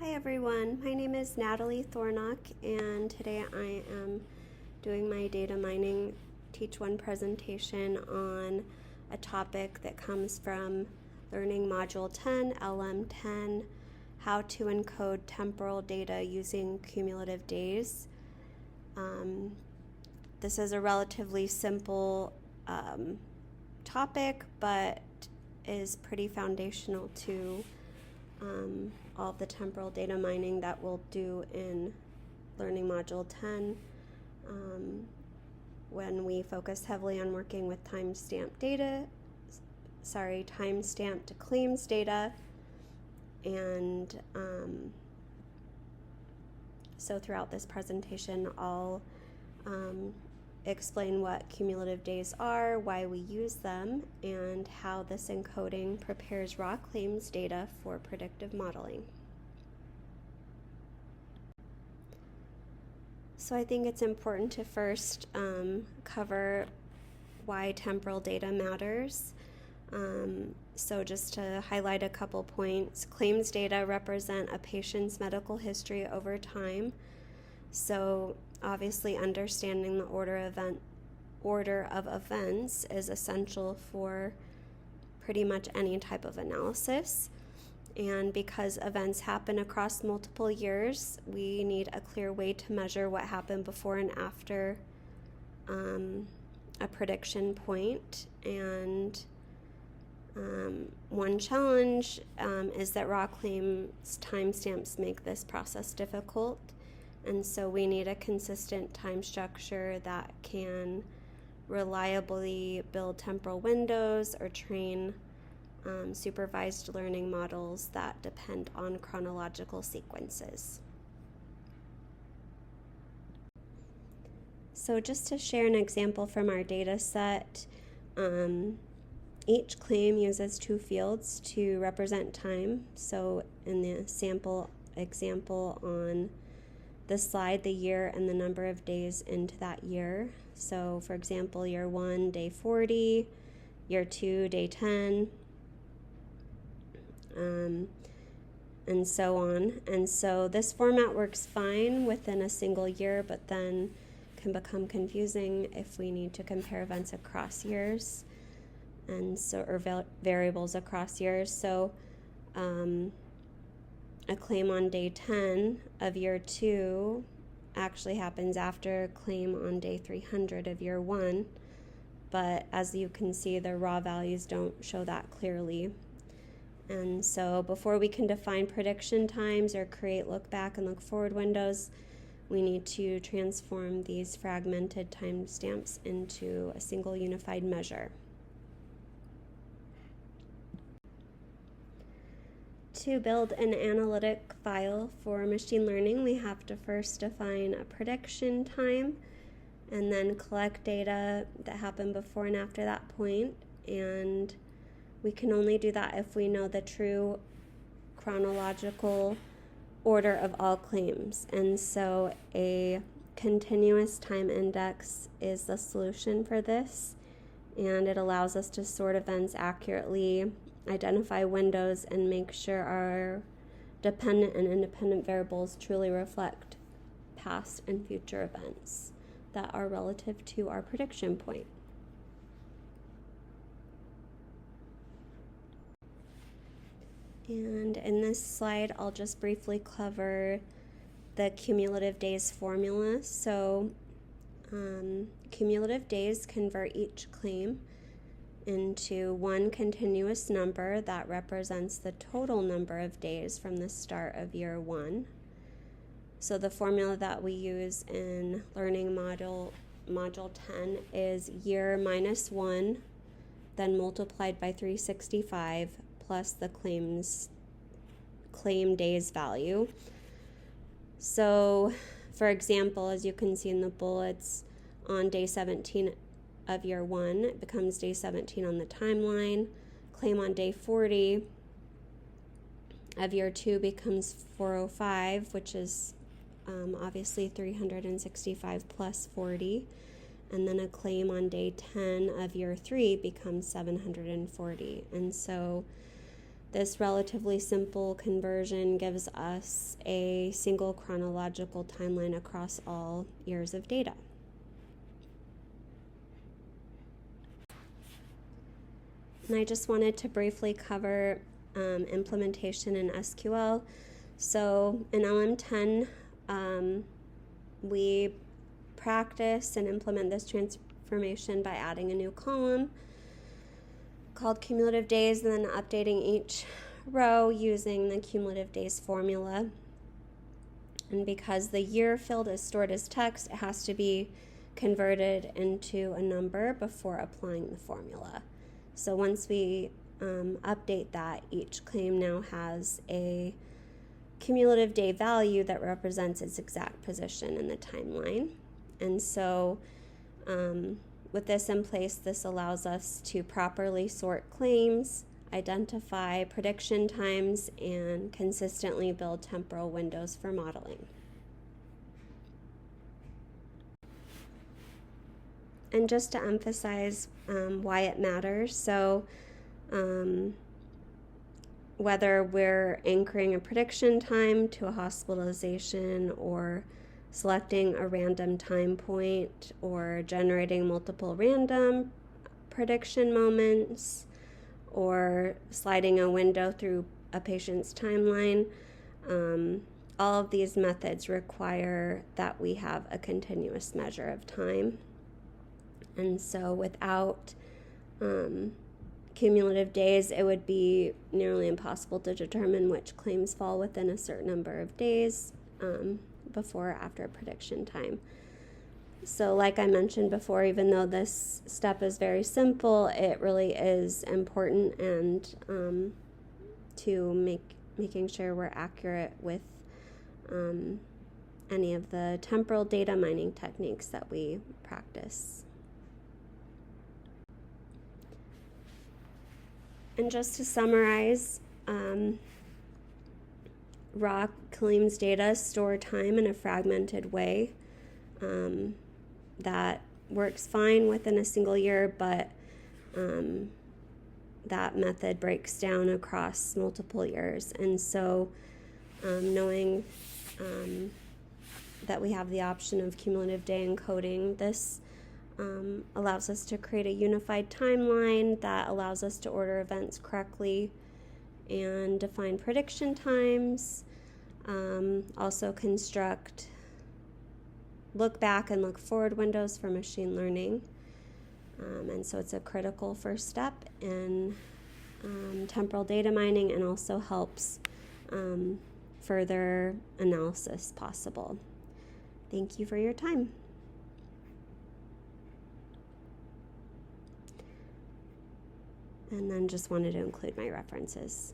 Hi everyone, my name is Natalie Thornock, and today I am doing my data mining Teach 1 presentation on a topic that comes from Learning Module 10, LM10, How to Encode Temporal Data Using Cumulative Days. This is a relatively simple topic, but is pretty foundational to all of the temporal data mining that we'll do in Learning Module 10 when we focus heavily on working with timestamped claims data. And so throughout this presentation, I'll explain what cumulative days are, why we use them, and how this encoding prepares raw claims data for predictive modeling. So I think it's important to first cover why temporal data matters. So just to highlight a couple points, claims data represent a patient's medical history over time. So obviously understanding the order of events is essential for pretty much any type of analysis. And because events happen across multiple years, we need a clear way to measure what happened before and after a prediction point. And one challenge is that raw claims timestamps make this process difficult. And so we need a consistent time structure that can reliably build temporal windows or train supervised learning models that depend on chronological sequences. So just to share an example from our data set, each claim uses two fields to represent time. So in the sample example on the slide, the year and the number of days into that year. So for example, year 1, day 40, year 2, day 10, and so on. And so this format works fine within a single year, but then can become confusing if we need to compare events across years, and so or variables across years. So a claim on day 10 of year 2 actually happens after a claim on day 300 of year 1, but as you can see, the raw values don't show that clearly. And so before we can define prediction times or create look back and look forward windows, we need to transform these fragmented timestamps into a single unified measure. To build an analytic file for machine learning, we have to first define a prediction time and then collect data that happened before and after that point. And we can only do that if we know the true chronological order of all claims. And so a continuous time index is the solution for this, and it allows us to sort events accurately, identify windows, and make sure our dependent and independent variables truly reflect past and future events that are relative to our prediction point. And in this slide, I'll just briefly cover the cumulative days formula. So cumulative days convert each claim into one continuous number that represents the total number of days from the start of year 1. So the formula that we use in Learning Module 10 is year minus 1, then multiplied by 365, plus the claim days value. So for example, as you can see in the bullets, on day 17 of year 1, it becomes day 17 on the timeline. Claim on day 40 of year 2 becomes 405, which is obviously 365 plus 40. And then a claim on day 10 of year 3 becomes 740. And so This relatively simple conversion gives us a single chronological timeline across all years of data. And I just wanted to briefly cover implementation in SQL. So in LM10, we practice and implement this transformation by adding a new column called cumulative days and then updating each row using the cumulative days formula. And because the year field is stored as text, it has to be converted into a number before applying the formula. So once we update that, each claim now has a cumulative day value that represents its exact position in the timeline. And so with this in place, this allows us to properly sort claims, identify prediction times, and consistently build temporal windows for modeling. And just to emphasize why it matters, so whether we're anchoring a prediction time to a hospitalization or selecting a random time point or generating multiple random prediction moments or sliding a window through a patient's timeline, all of these methods require that we have a continuous measure of time. And so without cumulative days, it would be nearly impossible to determine which claims fall within a certain number of days before or after prediction time. So like I mentioned before, even though this step is very simple, it really is important and to making sure we're accurate with any of the temporal data mining techniques that we practice. And just to summarize, raw claims data store time in a fragmented way that works fine within a single year, but that method breaks down across multiple years. And so knowing that we have the option of cumulative day encoding, this allows us to create a unified timeline that allows us to order events correctly and define prediction times, also construct look back and look forward windows for machine learning. And so it's a critical first step in temporal data mining and also helps further analysis possible. Thank you for your time. And then just wanted to include my references.